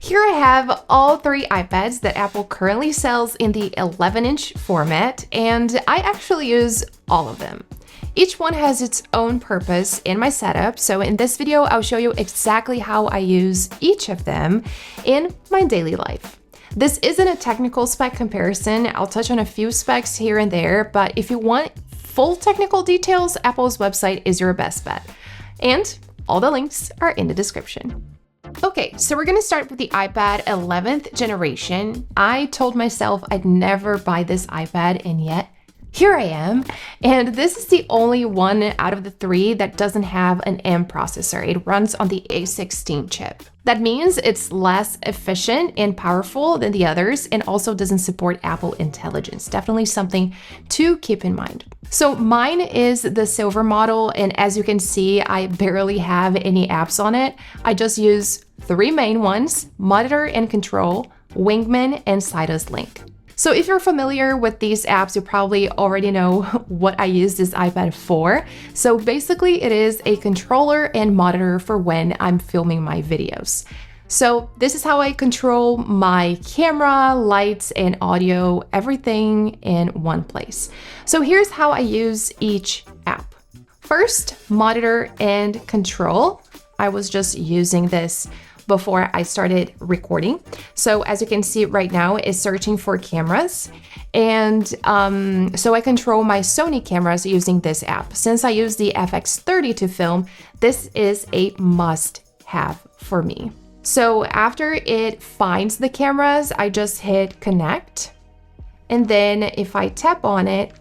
Here I have all 3 iPads that Apple currently sells in the 11-inch format, and I actually use all of them. Each one has its own purpose in my setup, so in this video I'll show you exactly how I use each of them in my daily life. This isn't a technical spec comparison. I'll touch on a few specs here and there, but if you want full technical details, Apple's website is your best bet. And all the links are in the description. Okay, so we're gonna start with the iPad 11th generation. I told myself I'd never buy this iPad, and yet here I am. And this is the only one out of the 3 that doesn't have an M processor. It runs on the A16 chip. That means it's less efficient and powerful than the others, and also doesn't support Apple Intelligence. Definitely something to keep in mind. So mine is the silver model, and as you can see, I barely have any apps on it. I just use 3 main ones: Monitor and Control, Wingman, and Citus Link. So if you're familiar with these apps, you probably already know what I use this iPad for. So basically it is a controller and monitor for when I'm filming my videos. So this is how I control my camera, lights, and audio, everything in one place. So here's how I use each app. First, Monitor and Control. I was just using this before I started recording. So as you can see right now, it's searching for cameras. And so I control my Sony cameras using this app. Since I use the FX30 to film, this is a must-have for me. So after it finds the cameras, I just hit connect. And then if I tap on it,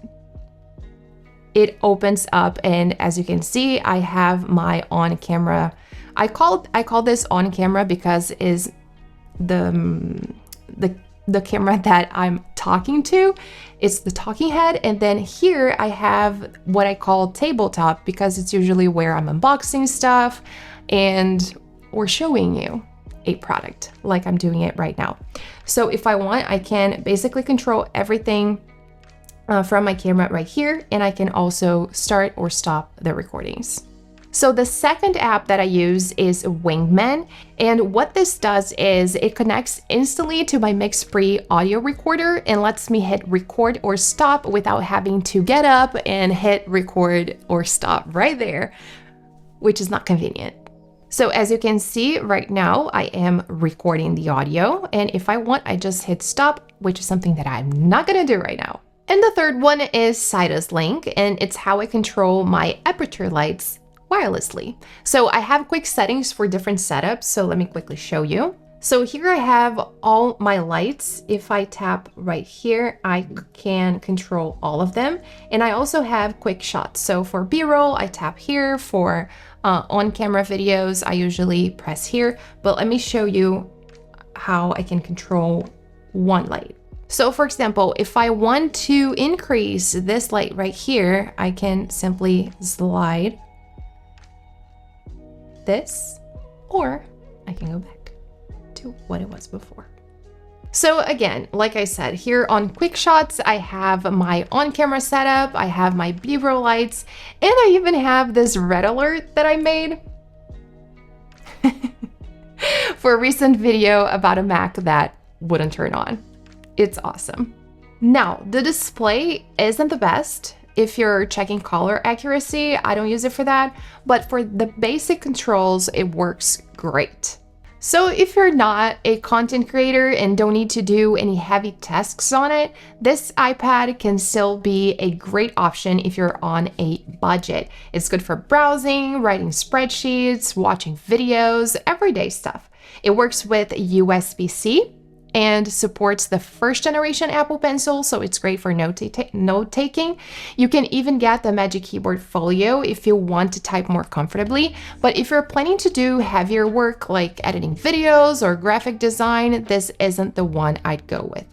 it opens up. And as you can see, I have my on-camera. I call this on camera because is the camera that I'm talking to. It's the talking head. And then here I have what I call tabletop, because it's usually where I'm unboxing stuff and or showing you a product like I'm doing it right now. So if I want, I can basically control everything from my camera right here, and I can also start or stop the recordings. So the second app that I use is Wingman, and what this does is it connects instantly to my mix-free audio recorder and lets me hit record or stop without having to get up and hit record or stop right there, which is not convenient. So as you can see right now, I am recording the audio, and if I want, I just hit stop, which is something that I'm not gonna do right now. And the third one is Citus Link, and it's how I control my aperture lights wirelessly. So I have quick settings for different setups, so let me quickly show you. So here I have all my lights. If I tap right here, I can control all of them. And I also have quick shots. So for B-roll, I tap here. For on-camera videos, I usually press here. But let me show you how I can control one light. So for example, if I want to increase this light right here, I can simply slide this, or I can go back to what it was before. So again, like I said, here on Quick Shots, I have my on-camera setup, I have my B-roll lights, and I even have this red alert that I made for a recent video about a Mac that wouldn't turn on. It's awesome. Now, the display isn't the best. If you're checking color accuracy, I don't use it for that, but for the basic controls, it works great. So if you're not a content creator and don't need to do any heavy tasks on it, this iPad can still be a great option if you're on a budget. It's good for browsing, writing spreadsheets, watching videos, everyday stuff. It works with USB-C and supports the first generation Apple Pencil, so it's great for note-taking. You can even get the Magic Keyboard Folio if you want to type more comfortably, but if you're planning to do heavier work like editing videos or graphic design, this isn't the one I'd go with.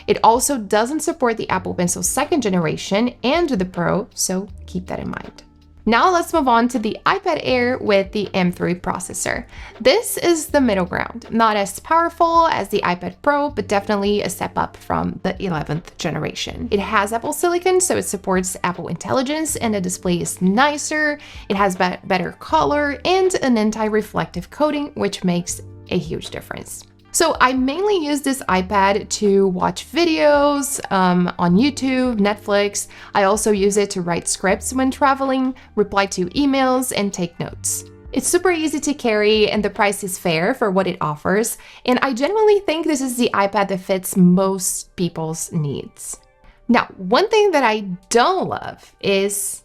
It also doesn't support the Apple Pencil 2nd generation and the Pro, so keep that in mind. Now let's move on to the iPad Air with the M3 processor. This is the middle ground, not as powerful as the iPad Pro, but definitely a step up from the 11th generation. It has Apple Silicon, so it supports Apple Intelligence, and the display is nicer. It has better color and an anti-reflective coating, which makes a huge difference. So I mainly use this iPad to watch videos on YouTube, Netflix. I also use it to write scripts when traveling, reply to emails, and take notes. It's super easy to carry and the price is fair for what it offers. And I genuinely think this is the iPad that fits most people's needs. Now, one thing that I don't love is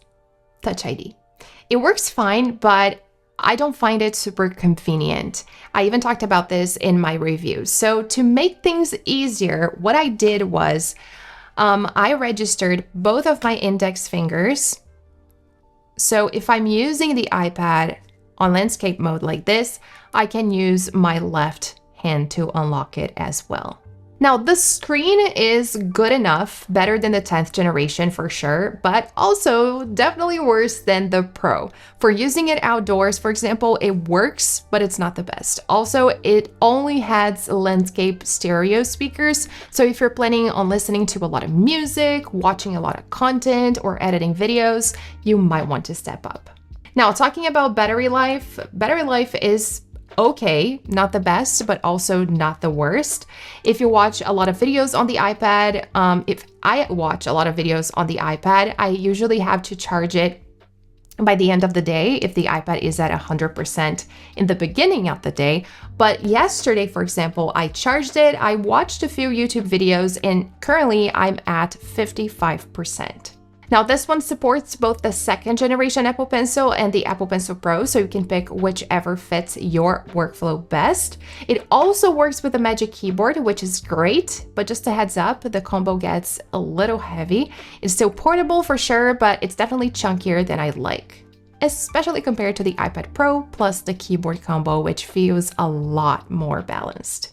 Touch ID. It works fine, but I don't find it super convenient. I even talked about this in my review. So to make things easier, what I did was I registered both of my index fingers. So if I'm using the iPad on landscape mode like this, I can use my left hand to unlock it as well. Now, the screen is good enough, better than the 10th generation for sure, but also definitely worse than the Pro. For using it outdoors, for example, it works, but it's not the best. Also, it only has landscape stereo speakers, so if you're planning on listening to a lot of music, watching a lot of content, or editing videos, you might want to step up. Now, talking about battery life is okay, not the best, but also not the worst. If you watch a lot of videos on the iPad, if I watch a lot of videos on the iPad, I usually have to charge it by the end of the day if the iPad is at 100% in the beginning of the day. But yesterday, for example, I charged it, I watched a few YouTube videos, and currently I'm at 55%. Now, this one supports both the 2nd generation Apple Pencil and the Apple Pencil Pro, so you can pick whichever fits your workflow best. It also works with the Magic Keyboard, which is great, but just a heads up, the combo gets a little heavy. It's still portable for sure, but it's definitely chunkier than I like, especially compared to the iPad Pro plus the keyboard combo, which feels a lot more balanced.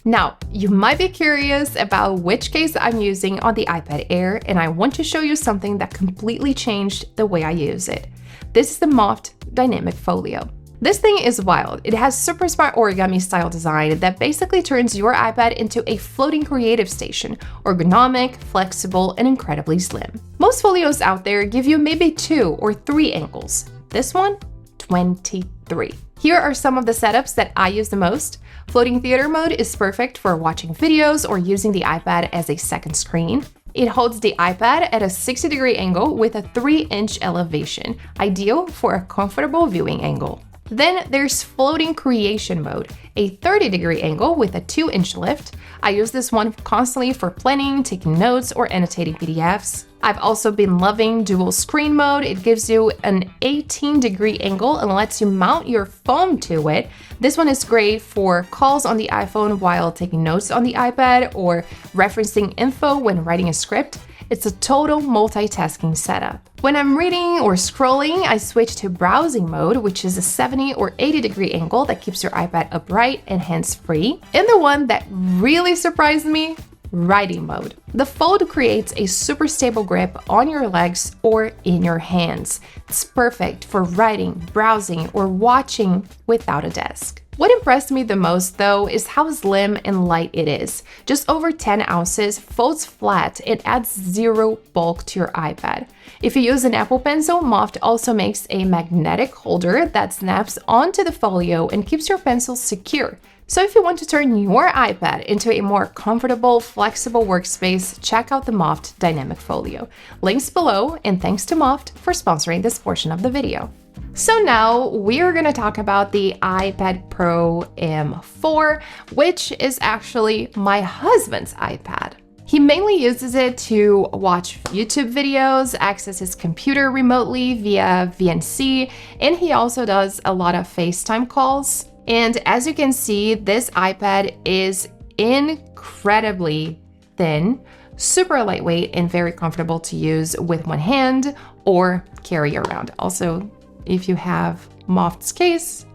Now, you might be curious about which case I'm using on the iPad Air, and I want to show you something that completely changed the way I use it. This is the Moft Dynamic Folio. This thing is wild. It has super smart origami style design that basically turns your iPad into a floating creative station, ergonomic, flexible, and incredibly slim. Most folios out there give you maybe 2 or 3 angles. This one, 23. Here are some of the setups that I use the most. Floating theater mode is perfect for watching videos or using the iPad as a second screen. It holds the iPad at a 60-degree angle with a 3-inch elevation, ideal for a comfortable viewing angle. Then there's floating creation mode, a 30-degree angle with a 2-inch lift. I use this one constantly for planning, taking notes, or annotating PDFs. I've also been loving dual screen mode. It gives you an 18-degree angle and lets you mount your phone to it. This one is great for calls on the iPhone while taking notes on the iPad or referencing info when writing a script. It's a total multitasking setup. When I'm reading or scrolling, I switch to browsing mode, which is a 70 or 80-degree angle that keeps your iPad upright and hands-free. And the one that really surprised me, writing mode. The fold creates a super stable grip on your legs or in your hands. It's perfect for writing, browsing, or watching without a desk. What impressed me the most, though, is how slim and light it is. Just over 10 ounces, folds flat, and adds zero bulk to your iPad. If you use an Apple Pencil, Moft also makes a magnetic holder that snaps onto the folio and keeps your pencil secure. So if you want to turn your iPad into a more comfortable, flexible workspace, check out the Moft Dynamic Folio. Links below, and thanks to Moft for sponsoring this portion of the video. So now we're going to talk about the iPad Pro M4, which is actually my husband's iPad. He mainly uses it to watch YouTube videos, access his computer remotely via VNC, and he also does a lot of FaceTime calls. And as you can see, this iPad is incredibly thin, super lightweight, and very comfortable to use with one hand or carry around. Also, if you have Moft's case,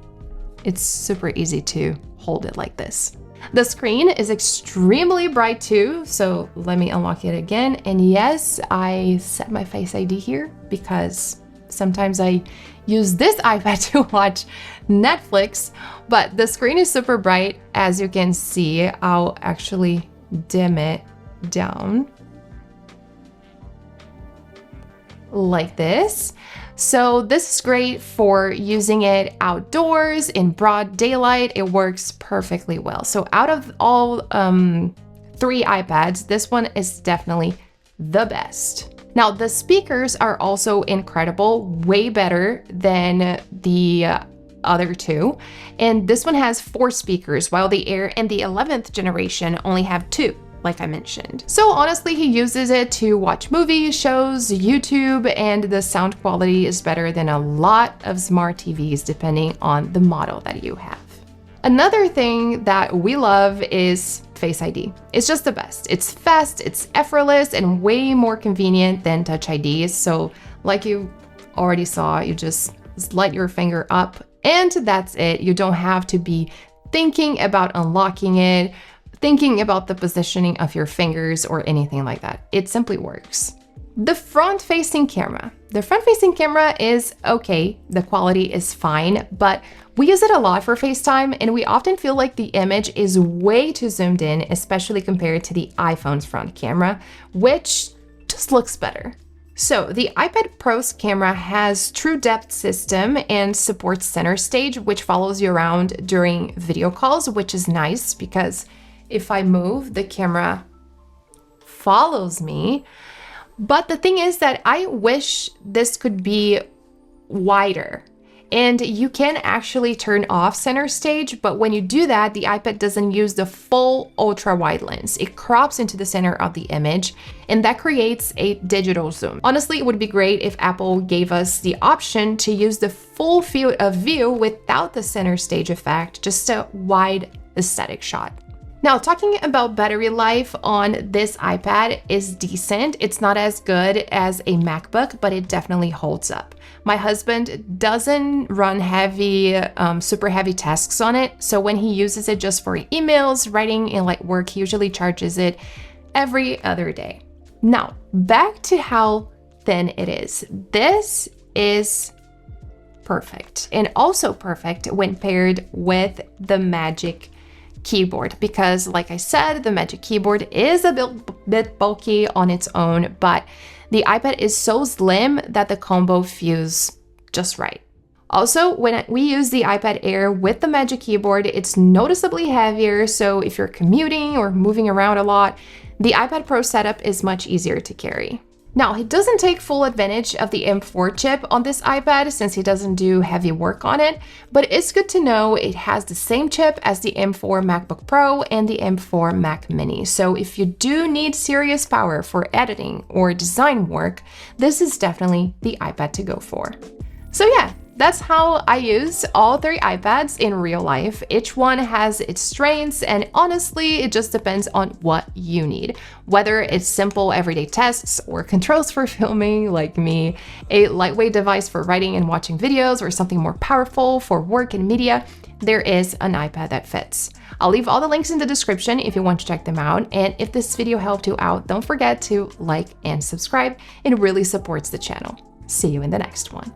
it's super easy to hold it like this. The screen is extremely bright too, so let me unlock it again. And yes, I set my Face ID here because sometimes I use this iPad to watch Netflix, but the screen is super bright. As you can see, I'll actually dim it down like this. So this is great for using it outdoors in broad daylight. It works perfectly well. So out of all 3 iPads, this one is definitely the best. Now the speakers are also incredible, way better than the other 2. And this one has 4 speakers, while the Air and the 11th generation only have 2. Like I mentioned. So honestly, he uses it to watch movies, shows, YouTube, and the sound quality is better than a lot of smart TVs depending on the model that you have. Another thing that we love is Face ID. It's just the best. It's fast, it's effortless, and way more convenient than Touch IDs. So like you already saw, you just slide your finger up and that's it. You don't have to be thinking about unlocking it, thinking about the positioning of your fingers or anything like that. It simply works. The front-facing camera. The front-facing camera is okay, the quality is fine, but we use it a lot for FaceTime and we often feel like the image is way too zoomed in, especially compared to the iPhone's front camera, which just looks better. So the iPad Pro's camera has true depth system and supports center stage, which follows you around during video calls, which is nice because if I move, the camera follows me. But the thing is that I wish this could be wider. And you can actually turn off center stage, but when you do that, the iPad doesn't use the full ultra wide lens. It crops into the center of the image, and that creates a digital zoom. Honestly, it would be great if Apple gave us the option to use the full field of view without the center stage effect, just a wide aesthetic shot. Now, talking about battery life on this iPad is decent. It's not as good as a MacBook, but it definitely holds up. My husband doesn't run heavy, super heavy tasks on it. So when he uses it just for emails, writing, and like work, he usually charges it every other day. Now, back to how thin it is. This is perfect, and also perfect when paired with the Magic Keyboard, because like I said, the Magic Keyboard is a bit bulky on its own, but the iPad is so slim that the combo feels just right. Also, when we use the iPad Air with the Magic Keyboard, it's noticeably heavier, so if you're commuting or moving around a lot, the iPad Pro setup is much easier to carry. Now, he doesn't take full advantage of the M4 chip on this iPad since he doesn't do heavy work on it, but it's good to know it has the same chip as the M4 MacBook Pro and the M4 Mac Mini. So if you do need serious power for editing or design work, this is definitely the iPad to go for. So yeah, that's how I use all 3 iPads in real life. Each one has its strengths, and honestly, it just depends on what you need. Whether it's simple everyday tasks or controls for filming, like me, a lightweight device for writing and watching videos, or something more powerful for work and media, there is an iPad that fits. I'll leave all the links in the description if you want to check them out. And if this video helped you out, don't forget to like and subscribe. It really supports the channel. See you in the next one.